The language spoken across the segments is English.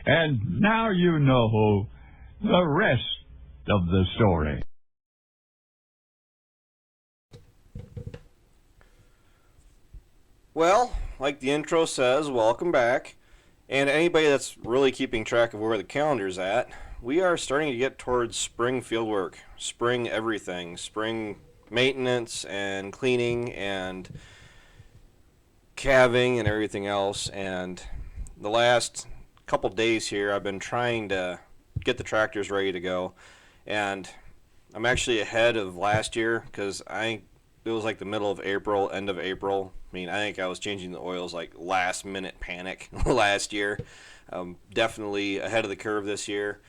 And now you know the rest of the story. Well, like the intro says, welcome back. And anybody that's really keeping track of where the calendar's at, we are starting to get towards spring fieldwork, spring everything, spring maintenance and cleaning and calving and everything else. And the last couple days here, I've been trying to get the tractors ready to go. And I'm actually ahead of last year because it was like the middle of April, end of April. I mean, I think I was changing the oils like last minute panic last year. Definitely ahead of the curve this year.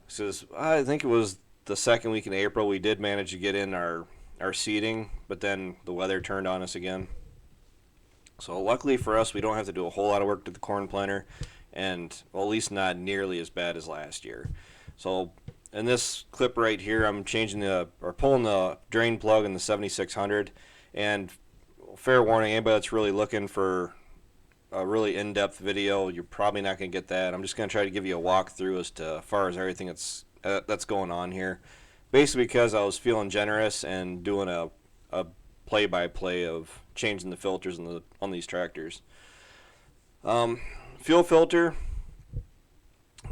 So I think it was the second week in April we did manage to get in our seeding, but then the weather turned on us again. So luckily for us, we don't have to do a whole lot of work to the corn planter, and well, at least not nearly as bad as last year. So in this clip right here, I'm pulling the drain plug in the 7600, and fair warning, anybody that's really looking for a really in-depth video, you're probably not going to get that. I'm just going to try to give you a walkthrough as far as everything that's going on here. Basically because I was feeling generous and doing a play-by-play of changing the filters on these tractors. Fuel filter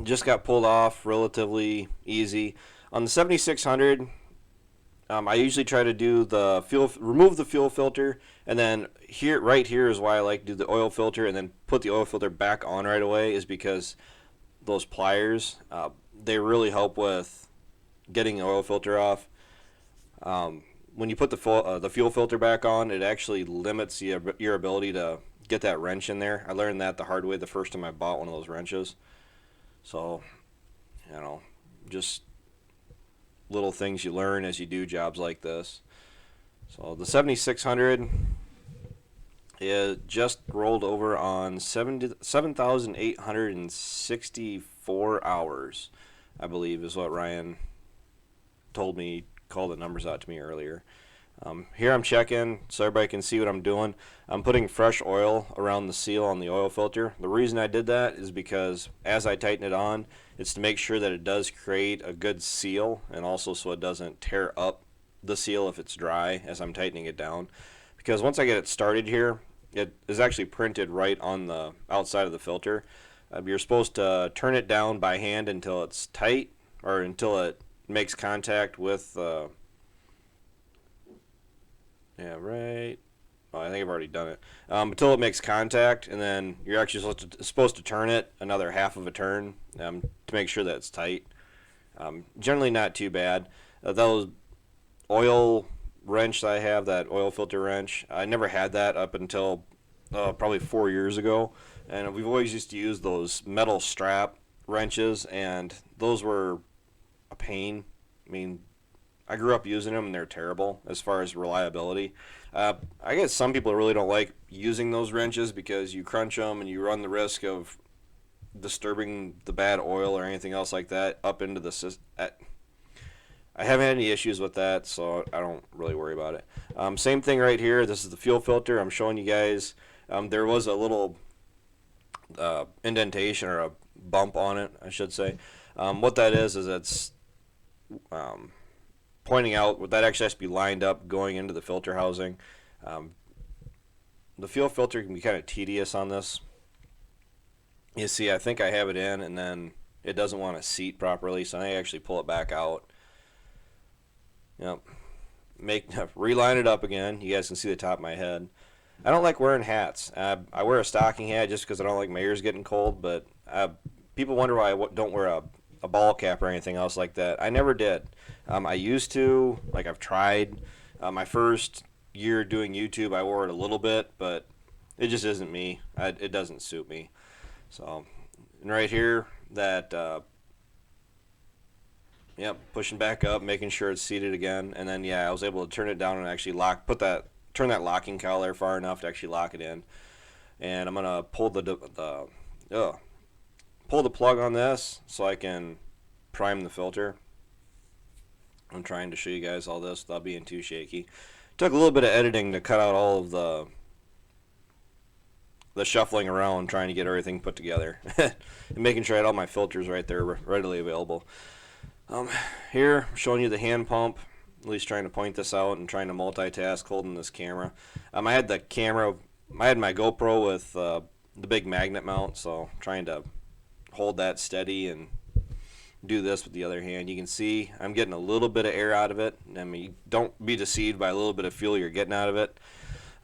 just got pulled off relatively easy. On the 7600, I usually try to do remove the fuel filter, and then right here is why I like to do the oil filter and then put the oil filter back on right away, is because those pliers, they really help with getting the oil filter off. When you put the fuel filter back on, it actually limits your ability to get that wrench in there. I learned that the hard way the first time I bought one of those wrenches. So, just little things you learn as you do jobs like this. So the 7600 is just rolled over on 7,864 hours, I believe is what Ryan told me, called the numbers out to me earlier. Here I'm checking so everybody can see what I'm doing. I'm putting fresh oil around the seal on the oil filter. The reason I did that is because as I tighten it on, it's to make sure that it does create a good seal, and also so it doesn't tear up the seal if it's dry as I'm tightening it down. Because once I get it started here, it is actually printed right on the outside of the filter. You're supposed to turn it down by hand until it's tight, or until it makes contact with right. Oh, I think I've already done it. Until it makes contact, and then you're actually supposed to turn it another half of a turn to make sure that it's tight. Generally not too bad. Those oil wrench that I have, that oil filter wrench, I never had that up until probably 4 years ago. And we've always used to use those metal strap wrenches, and those were a pain. I mean, I grew up using them, and they're terrible as far as reliability. I guess some people really don't like using those wrenches because you crunch them and you run the risk of disturbing the bad oil or anything else like that up into the system. I haven't had any issues with that, so I don't really worry about it. Same thing right here. This is the fuel filter. I'm showing you guys. There was a little indentation or a bump on it, I should say. What that is it's pointing out that actually has to be lined up going into the filter housing. The fuel filter can be kind of tedious on this. You see, I think I have it in, and then it doesn't want to seat properly, so I actually pull it back out. Yep. Reline it up again. You guys can see the top of my head. I don't like wearing hats. I wear a stocking hat just because I don't like my ears getting cold, but people wonder why I don't wear a ball cap or anything else like that. I never did. I used to, I've tried. My first year doing YouTube, I wore it a little bit, but it just isn't me. It doesn't suit me. So, and right here, pushing back up, making sure it's seated again, and then I was able to turn it down and actually turn that locking collar far enough to actually lock it in. And I'm gonna pull the plug on this so I can prime the filter. I'm trying to show you guys all this without being too shaky. Took a little bit of editing to cut out all of the shuffling around trying to get everything put together and making sure I had all my filters right there readily available. Here, I'm showing you the hand pump, at least trying to point this out and trying to multitask holding this camera. I had my GoPro with the big magnet mount, so trying to hold that steady and do this with the other hand. You can see I'm getting a little bit of air out of it. I mean, don't be deceived by a little bit of fuel you're getting out of it.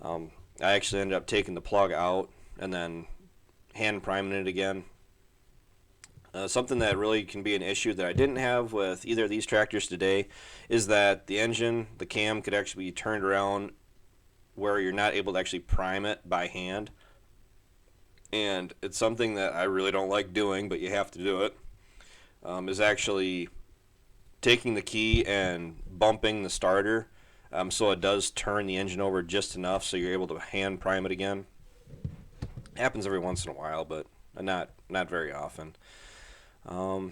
I actually ended up taking the plug out and then hand priming it again. Something that really can be an issue that I didn't have with either of these tractors today is that the engine, the cam, could actually be turned around where you're not able to actually prime it by hand. And it's something that I really don't like doing, but you have to do it, is actually taking the key and bumping the starter so it does turn the engine over just enough so you're able to hand prime it again. It happens every once in a while, but not very often. This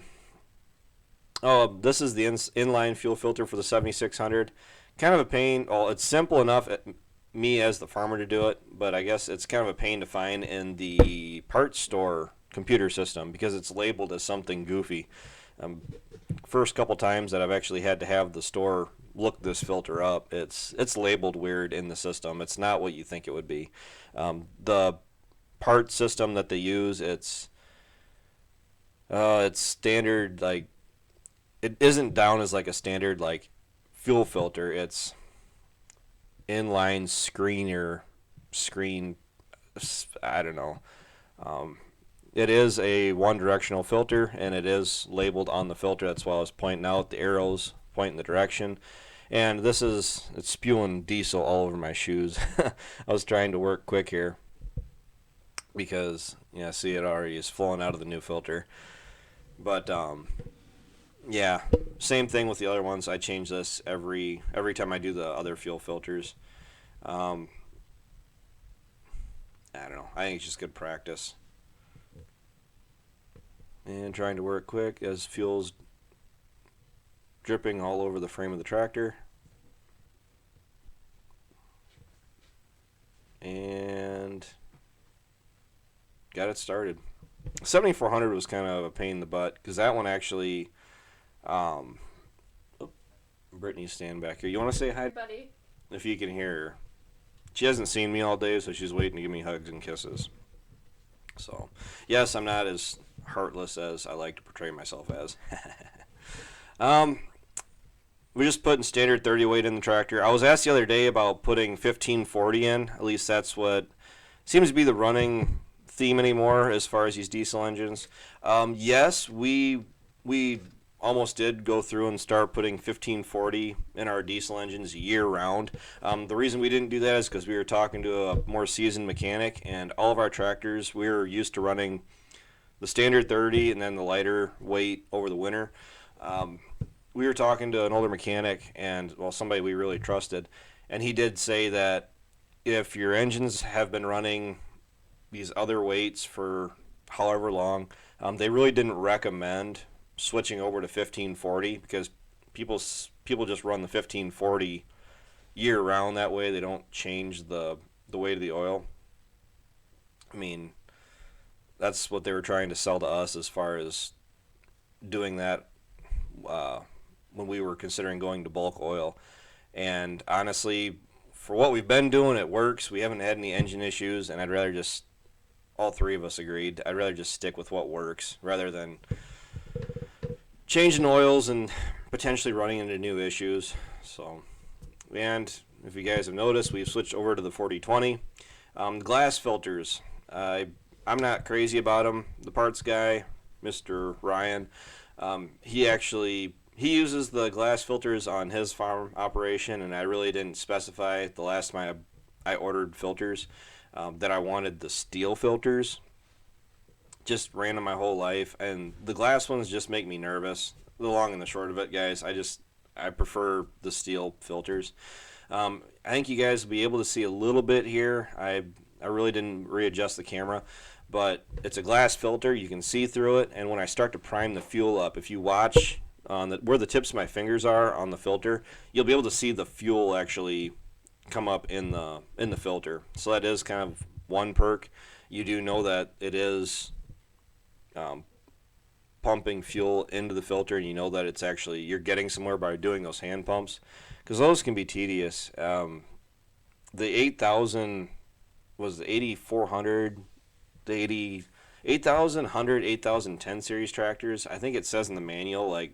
is the inline fuel filter for the 7600. Kind of a pain. Well, it's simple enough me as the farmer to do it, but I guess it's kind of a pain to find in the parts store computer system because it's labeled as something goofy. First couple times that I've actually had to have the store look this filter up, it's labeled weird in the system. It's not what you think it would be. The part system that they use, it's standard, like it isn't down as like a standard like fuel filter. It's inline screen, I don't know. It is a one-directional filter, and it is labeled on the filter. That's why I was pointing out the arrows pointing the direction. And it's spewing diesel all over my shoes. I was trying to work quick here because, yeah, see, it already is flowing out of the new filter. But yeah, same thing with the other ones. I change this every time I do the other fuel filters. I don't know. I think it's just good practice. And trying to work quick as fuel's dripping all over the frame of the tractor. And got it started. 7400 was kind of a pain in the butt because that one actually Brittany's standing back here. You want to say hi, buddy? If you can hear her. She hasn't seen me all day, so she's waiting to give me hugs and kisses. So, yes, I'm not as heartless as I like to portray myself as. We're just putting standard 30 weight in the tractor. I was asked the other day about putting 1540 in. At least that's what seems to be the running theme anymore as far as these diesel engines. Yes, we almost did go through and start putting 1540 in our diesel engines year round. The reason we didn't do that is because we were talking to a more seasoned mechanic, and all of our tractors, we were used to running the standard 30 and then the lighter weight over the winter. We were talking to an older mechanic, and somebody we really trusted, and he did say that if your engines have been running these other weights for however long, they really didn't recommend switching over to 1540 because people just run the 1540 year round. That way they don't change the weight of the oil. I mean, that's what they were trying to sell to us as far as doing that when we were considering going to bulk oil. And honestly, for what we've been doing, it works. We haven't had any engine issues, and I'd rather just, all three of us agreed, I'd rather just stick with what works rather than changing oils and potentially running into new issues. So, and if you guys have noticed, we've switched over to the 4020. Glass filters, I'm not crazy about them. The parts guy, Mr. Ryan, he uses the glass filters on his farm operation, and I really didn't specify the last time I ordered filters that I wanted the steel filters. Just ran them my whole life, and the glass ones just make me nervous. The long and the short of it, guys, I prefer the steel filters. I think you guys will be able to see a little bit here. I really didn't readjust the camera, but it's a glass filter. You can see through it, and when I start to prime the fuel up, if you watch on where the tips of my fingers are on the filter, you'll be able to see the fuel actually come up in the filter. So that is kind of one perk. you do know that it is pumping fuel into the filter, and you know that it's actually, you're getting somewhere by doing those hand pumps, because those can be tedious. The 8,000 was the 8,400, the 8,000, 8,010 series tractors. I think it says in the manual like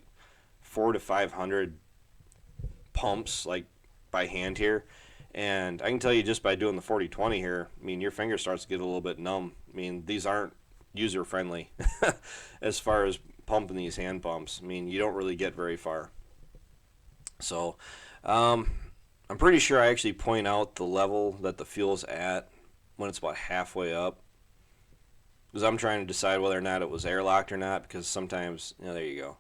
400 to 500 pumps like by hand here. And I can tell you just by doing the 40/20 here, I mean, your finger starts to get a little bit numb. I mean, these aren't user friendly as far as pumping these hand pumps. I mean, you don't really get very far. So, I'm pretty sure I actually point out the level that the fuel's at when it's about halfway up, because I'm trying to decide whether or not it was airlocked or not, because sometimes, there you go.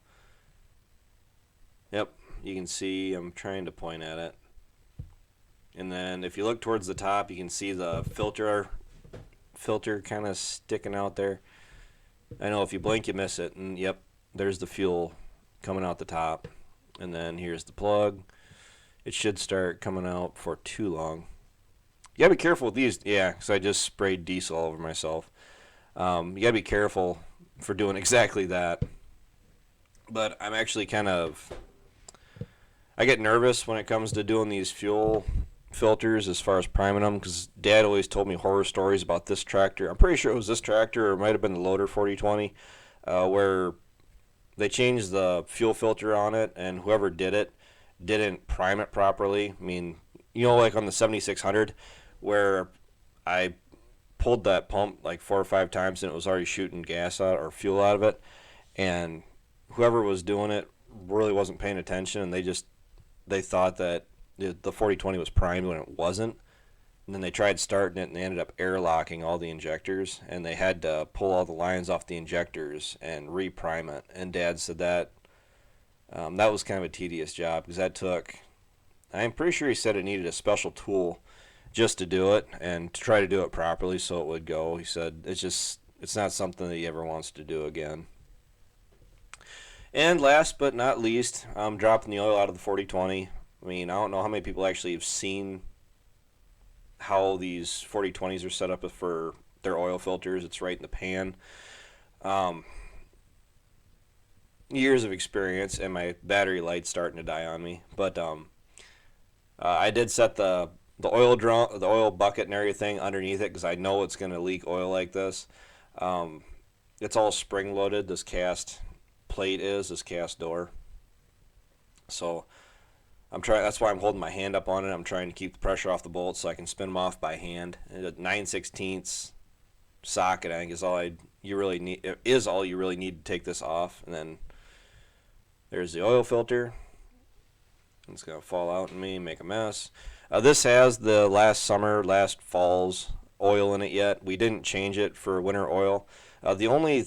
Yep, you can see I'm trying to point at it. And then if you look towards the top, you can see the filter kind of sticking out there. I know if you blink, you miss it. And yep, there's the fuel coming out the top. And then here's the plug. It should start coming out before too long. You gotta be careful with these. Yeah, because I just sprayed diesel all over myself. You gotta be careful for doing exactly that. But I'm actually I get nervous when it comes to doing these fuel filters as far as priming them, because Dad always told me horror stories about this tractor. I'm pretty sure it was this tractor, or it might have been the loader 40/20, where they changed the fuel filter on it, and whoever did it didn't prime it properly. I mean, like on the 7600, where I pulled that pump like 4 or 5 times and it was already shooting gas out or fuel out of it, and whoever was doing it really wasn't paying attention, and they thought that the 40/20 was primed when it wasn't. And then they tried starting it, and they ended up airlocking all the injectors, and they had to pull all the lines off the injectors and reprime it. And Dad said that that was kind of a tedious job, because I'm pretty sure he said it needed a special tool just to do it and to try to do it properly so it would go. He said it's not something that he ever wants to do again. And last but not least, I'm dropping the oil out of the 40/20. I mean, I don't know how many people actually have seen how these 40/20s are set up for their oil filters. It's right in the pan. Years of experience, and my battery light's starting to die on me. But I did set the oil drum, the oil bucket, and everything underneath it, because I know it's going to leak oil like this. It's all spring loaded. This cast plate this cast door. So that's why I'm holding my hand up on it. I'm trying to keep the pressure off the bolts so I can spin them off by hand. And a 9/16 socket, I think, is all you really need to take this off. And then there's the oil filter. It's going to fall out on me and make a mess. This has the last fall's oil in it yet. We didn't change it for winter oil. The only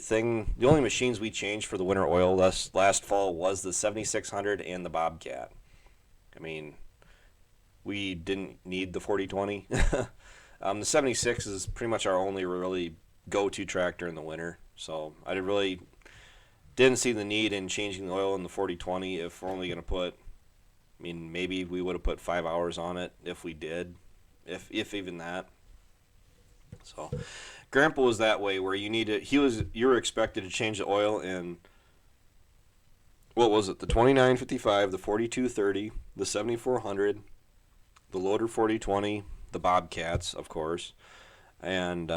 machines we changed for the winter oil last fall was the 7600 and the Bobcat. I mean, we didn't need the 40/20. The 76 is pretty much our only really go-to tractor in the winter. So I really didn't see the need in changing the oil in the 40/20 if we're only going to put, I mean, maybe we would have put 5 hours on it if we did, if even that. So Grandpa was that way, where you were expected to change the oil in, what was it, the 2955, the 4230, the 7400, the loader 40/20, the Bobcats, of course, and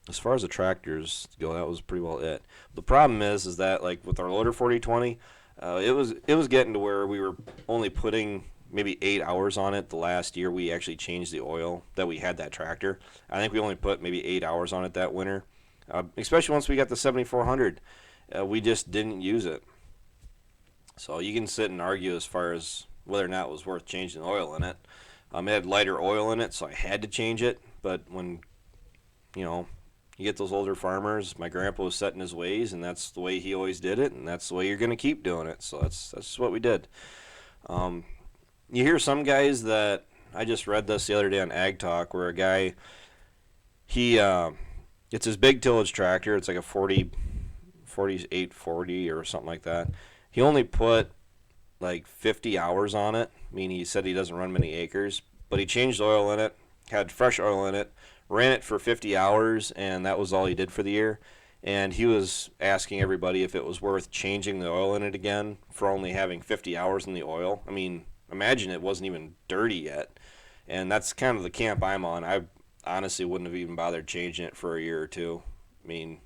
as far as the tractors go, that was pretty well it. The problem is that, like, with our loader 40/20, it was getting to where we were only putting maybe 8 hours on it. The last year we actually changed the oil that we had that tractor. I think we only put maybe 8 hours on it that winter, especially once we got the 7400. We just didn't use it. So you can sit and argue as far as whether or not it was worth changing the oil in it. It had lighter oil in it, so I had to change it. But when, you get those older farmers, my grandpa was set in his ways, and that's the way he always did it, and that's the way you're going to keep doing it. So that's just what we did. You hear some guys that, I just read this the other day on Ag Talk, where a guy, it's his big tillage tractor. It's like a 4840 or something like that. He only put like 50 hours on it. I mean, he said he doesn't run many acres, but he changed oil in it, had fresh oil in it, ran it for 50 hours, and that was all he did for the year. And he was asking everybody if it was worth changing the oil in it again for only having 50 hours in the oil. I mean, imagine it wasn't even dirty yet. And that's kind of the camp I'm on. I honestly wouldn't have even bothered changing it for a year or two. I mean,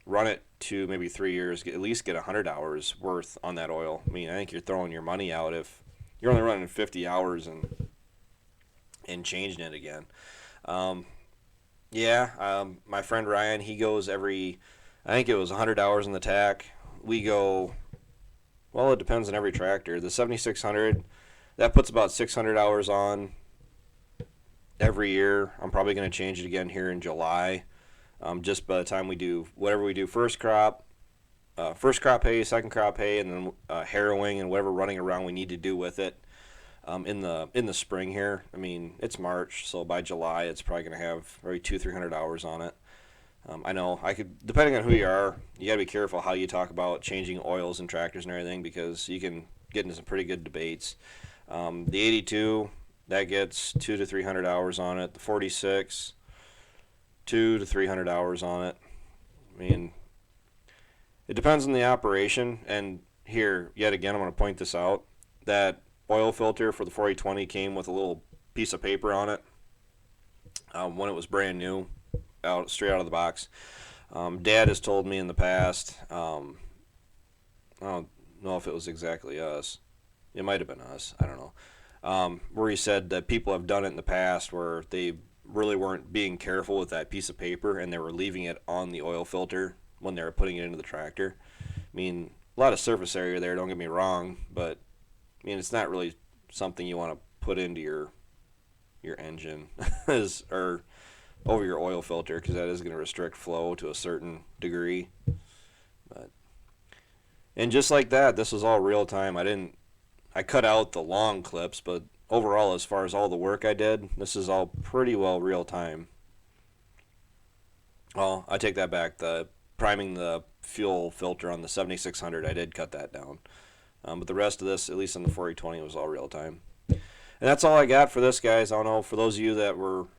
run it to maybe 3 years, at least get 100 hours worth on that oil. I mean, I think you're throwing your money out if you're only running 50 hours and changing it again. My friend Ryan, he goes every, I think it was 100 hours in the tack. We go, well, it depends on every tractor. The 7600, that puts about 600 hours on every year. I'm probably going to change it again here in July. Just by the time we do whatever we do, first crop hay, second crop hay, and then harrowing and whatever running around we need to do with it in the spring here. I mean, it's March, so by July it's probably going to have maybe 200-300 hours on it. I know I could, depending on who you are, you got to be careful how you talk about changing oils and tractors and everything, because you can get into some pretty good debates. The 82, that gets 200 to 300 hours on it. The 46, 200 to 300 hours on it. I mean, it depends on the operation. And here, yet again, I'm going to point this out. That oil filter for the 4020 came with a little piece of paper on it when it was brand new, straight out of the box. Dad has told me in the past, I don't know if it was exactly us. It might have been us. I don't know. Where he said that people have done it in the past where they really weren't being careful with that piece of paper and they were leaving it on the oil filter when they were putting it into the tractor. I mean, a lot of surface area there, don't get me wrong, but I mean, it's not really something you want to put into your engine or over your oil filter, because that is going to restrict flow to a certain degree. And just like that, this was all real time. I cut out the long clips, but overall, as far as all the work I did, this is all pretty well real time. Well, I take that back. The priming the fuel filter on the 7600, I did cut that down. But the rest of this, at least on the 4020, was all real time. And that's all I got for this, guys. I don't know, for those of you that were